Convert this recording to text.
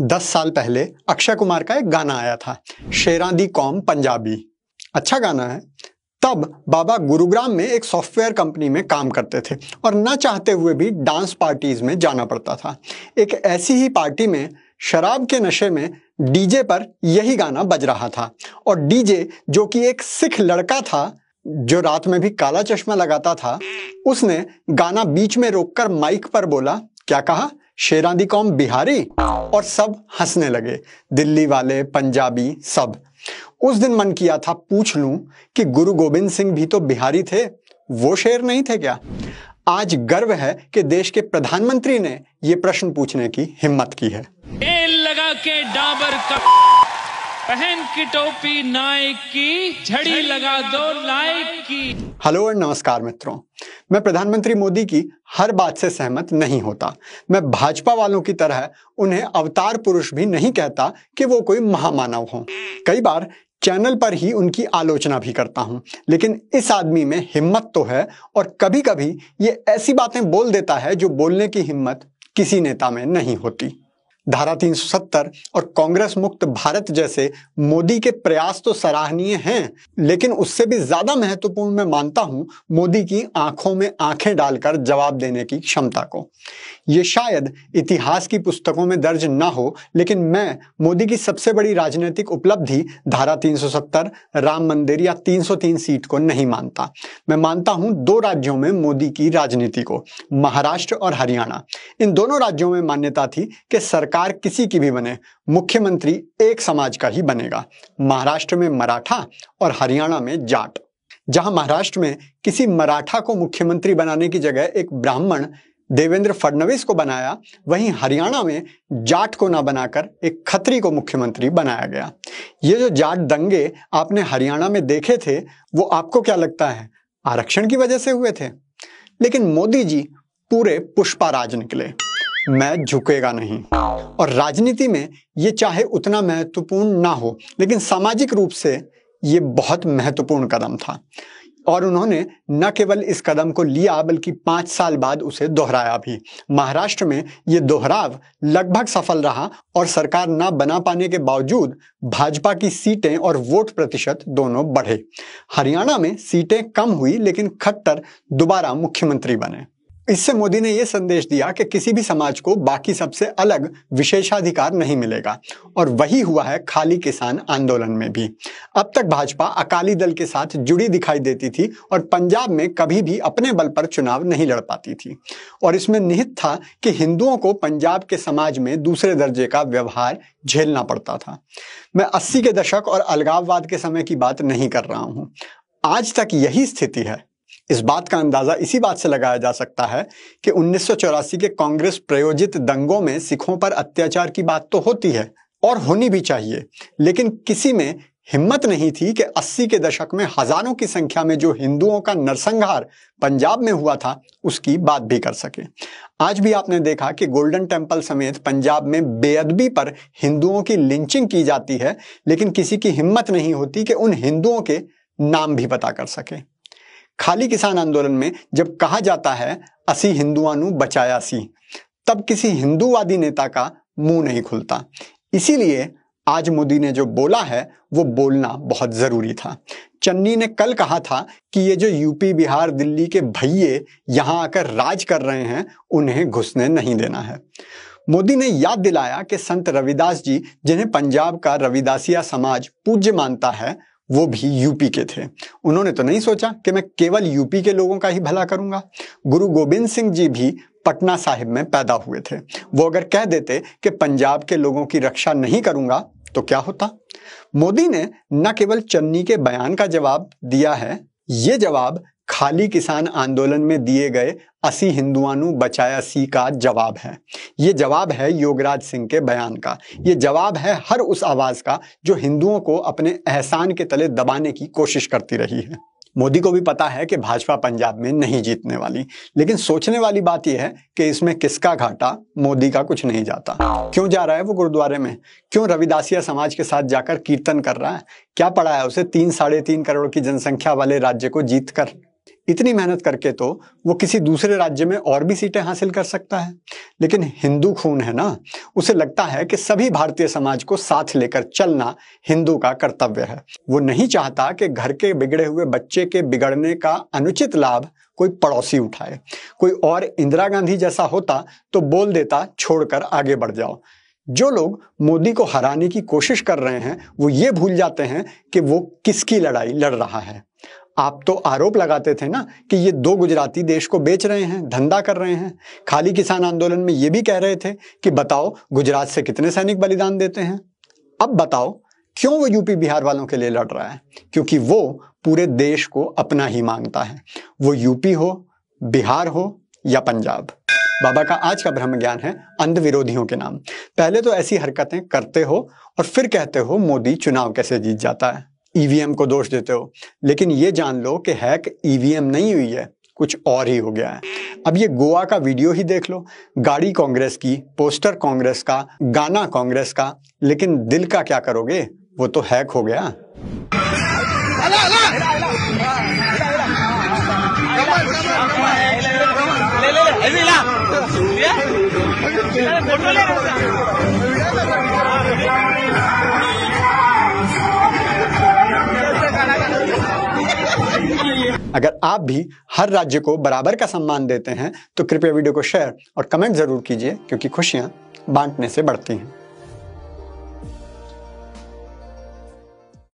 10 साल पहले अक्षय कुमार का एक गाना आया था, शेरां दी कौम पंजाबी। अच्छा गाना है। तब बाबा गुरुग्राम में एक सॉफ्टवेयर कंपनी में काम करते थे और न चाहते हुए भी डांस पार्टीज में जाना पड़ता था। एक ऐसी ही पार्टी में शराब के नशे में डीजे पर यही गाना बज रहा था और डीजे, जो कि एक सिख लड़का था जो रात में भी काला चश्मा लगाता था, उसने गाना बीच में रोककर माइक पर बोला, क्या कहा? शेरां दी कौम बिहारी। और सब हंसने लगे, दिल्ली वाले, पंजाबी, सब। उस दिन मन किया था पूछ लूं कि गुरु गोविंद सिंह भी तो बिहारी थे, वो शेर नहीं थे क्या? आज गर्व है कि देश के प्रधानमंत्री ने यह प्रश्न पूछने की हिम्मत की है। तेल लगा के डाबर का, पहन की टोपी नाइक की, झड़ी लगा दो नाइक की। हेलो और नमस्कार मित्रों, मैं प्रधानमंत्री मोदी की हर बात से सहमत नहीं होता। मैं भाजपा वालों की तरह उन्हें अवतार पुरुष भी नहीं कहता कि वो कोई महामानव हो। कई बार चैनल पर ही उनकी आलोचना भी करता हूं, लेकिन इस आदमी में हिम्मत तो है और कभी कभी ये ऐसी बातें बोल देता है जो बोलने की हिम्मत किसी नेता में नहीं होती। धारा 370 और कांग्रेस मुक्त भारत जैसे मोदी के प्रयास तो सराहनीय हैं, लेकिन उससे भी ज्यादा महत्वपूर्ण मैं मानता हूं मोदी की आंखों में आंखें डालकर जवाब देने की क्षमता को। ये शायद इतिहास की पुस्तकों में दर्ज ना हो, लेकिन मैं मोदी की सबसे बड़ी राजनीतिक उपलब्धि धारा 370, राम मंदिर या 303 सीट को नहीं मानता। मैं मानता हूं दो राज्यों में मोदी की राजनीति को, महाराष्ट्र और हरियाणा। इन दोनों राज्यों में मान्यता थी कि सरकार किसी की भी बने, मुख्यमंत्री एक समाज का ही बनेगा। महाराष्ट्र में मराठा और हरियाणा में जाट। जहां महाराष्ट्र में किसी मराठा को मुख्यमंत्री बनाने की जगह एक ब्राह्मण देवेंद्र फडणवीस को बनाया, वहीं हरियाणा में जाट को ना बनाकर एक खत्री को मुख्यमंत्री बनाया गया। ये जो जाट दंगे आपने हरियाणा में देखे थे, वो आपको क्या लगता है आरक्षण की वजह से हुए थे? लेकिन मोदी जी पूरे पुष्पाराज निकले, मैं झुकेगा नहीं। और राजनीति में ये चाहे उतना महत्वपूर्ण ना हो, लेकिन सामाजिक रूप से ये बहुत महत्वपूर्ण कदम था और उन्होंने न केवल इस कदम को लिया बल्कि 5 साल बाद उसे दोहराया भी। महाराष्ट्र में ये दोहराव लगभग सफल रहा और सरकार न बना पाने के बावजूद भाजपा की सीटें और वोट प्रतिशत दोनों बढ़े। हरियाणा में सीटें कम हुई, लेकिन खट्टर दोबारा मुख्यमंत्री बने। इससे मोदी ने यह संदेश दिया कि किसी भी समाज को बाकी सबसे अलग विशेषाधिकार नहीं मिलेगा, और वही हुआ है खाली किसान आंदोलन में भी। अब तक भाजपा अकाली दल के साथ जुड़ी दिखाई देती थी और पंजाब में कभी भी अपने बल पर चुनाव नहीं लड़ पाती थी, और इसमें निहित था कि हिंदुओं को पंजाब के समाज में दूसरे दर्जे का व्यवहार झेलना पड़ता था। मैं 80 के दशक और अलगाववाद के समय की बात नहीं कर रहा हूं। आज तक यही स्थिति है। इस बात का अंदाजा इसी बात से लगाया जा सकता है कि 1984 के कांग्रेस प्रायोजित दंगों में सिखों पर अत्याचार की बात तो होती है और होनी भी चाहिए, लेकिन किसी में हिम्मत नहीं थी कि 80 के दशक में हजारों की संख्या में जो हिंदुओं का नरसंहार पंजाब में हुआ था उसकी बात भी कर सके। आज भी आपने देखा कि गोल्डन टेम्पल समेत पंजाब में बेअदबी पर हिंदुओं की लिंचिंग की जाती है, लेकिन किसी की हिम्मत नहीं होती कि उन हिंदुओं के नाम भी पता कर सके। खाली किसान आंदोलन में जब कहा जाता है असी हिंदुआनू बचाया सी, तब किसी हिंदूवादी नेता का मुंह नहीं खुलता। इसीलिए आज मोदी ने जो बोला है वो बोलना बहुत जरूरी था। चन्नी ने कल कहा था कि ये जो यूपी, बिहार, दिल्ली के भैये यहां आकर राज कर रहे हैं, उन्हें घुसने नहीं देना है। मोदी ने याद दिलाया कि संत रविदास जी, जिन्हें पंजाब का रविदासिया समाज पूज्य मानता है, वो भी यूपी के थे। उन्होंने तो नहीं सोचा कि मैं केवल यूपी के लोगों का ही भला करूंगा। गुरु गोविंद सिंह जी भी पटना साहिब में पैदा हुए थे। वो अगर कह देते कि पंजाब के लोगों की रक्षा नहीं करूंगा तो क्या होता? मोदी ने न केवल चन्नी के बयान का जवाब दिया है, ये जवाब खाली किसान आंदोलन में दिए गए असी हिंदुआनू बचाया सी का जवाब है। ये जवाब है योगराज सिंह के बयान का। ये जवाब है हर उस आवाज का जो हिंदुओं को अपने एहसान के तले दबाने की कोशिश करती रही है। मोदी को भी पता है कि भाजपा पंजाब में नहीं जीतने वाली, लेकिन सोचने वाली बात यह है कि इसमें किसका घाटा, मोदी का कुछ नहीं जाता। क्यों जा रहा है वो गुरुद्वारे में? क्यों रविदासिया समाज के साथ जाकर कीर्तन कर रहा है? क्या पड़ा है उसे 3 साढ़े 3 करोड़ की जनसंख्या वाले राज्य को जीत कर? इतनी मेहनत करके तो वो किसी दूसरे राज्य में और भी सीटें हासिल कर सकता है, लेकिन हिंदू खून है ना, उसे लगता है कि सभी भारतीय समाज को साथ लेकर चलना हिंदू का कर्तव्य है। वो नहीं चाहता कि घर के बिगड़े हुए बच्चे के बिगड़ने का अनुचित लाभ कोई पड़ोसी उठाए। कोई और इंदिरा गांधी जैसा होता तो बोल देता छोड़कर आगे बढ़ जाओ। जो लोग मोदी को हराने की कोशिश कर रहे हैं वो ये भूल जाते हैं कि वो किसकी लड़ाई लड़ रहा है। आप तो आरोप लगाते थे ना कि ये 2 गुजराती देश को बेच रहे हैं, धंधा कर रहे हैं। खाली किसान आंदोलन में ये भी कह रहे थे कि बताओ गुजरात से कितने सैनिक बलिदान देते हैं। अब बताओ क्यों वो यूपी बिहार वालों के लिए लड़ रहा है? क्योंकि वो पूरे देश को अपना ही मांगता है, वो यूपी हो, बिहार हो या पंजाब। बाबा का आज का ब्रह्म ज्ञान है अंध विरोधियों के नाम। पहले तो ऐसी हरकतें करते हो और फिर कहते हो मोदी चुनाव कैसे जीत जाता है, ईवीएम को दोष देते हो। लेकिन ये जान लो कि हैक ईवीएम नहीं हुई है, कुछ और ही हो गया है। अब ये गोवा का वीडियो ही देख लो, गाड़ी कांग्रेस की, पोस्टर कांग्रेस का, गाना कांग्रेस का, लेकिन दिल का क्या करोगे, वो तो हैक हो गया। अगर आप भी हर राज्य को बराबर का सम्मान देते हैं तो कृपया वीडियो को शेयर और कमेंट जरूर कीजिए, क्योंकि खुशियां बांटने से बढ़ती हैं।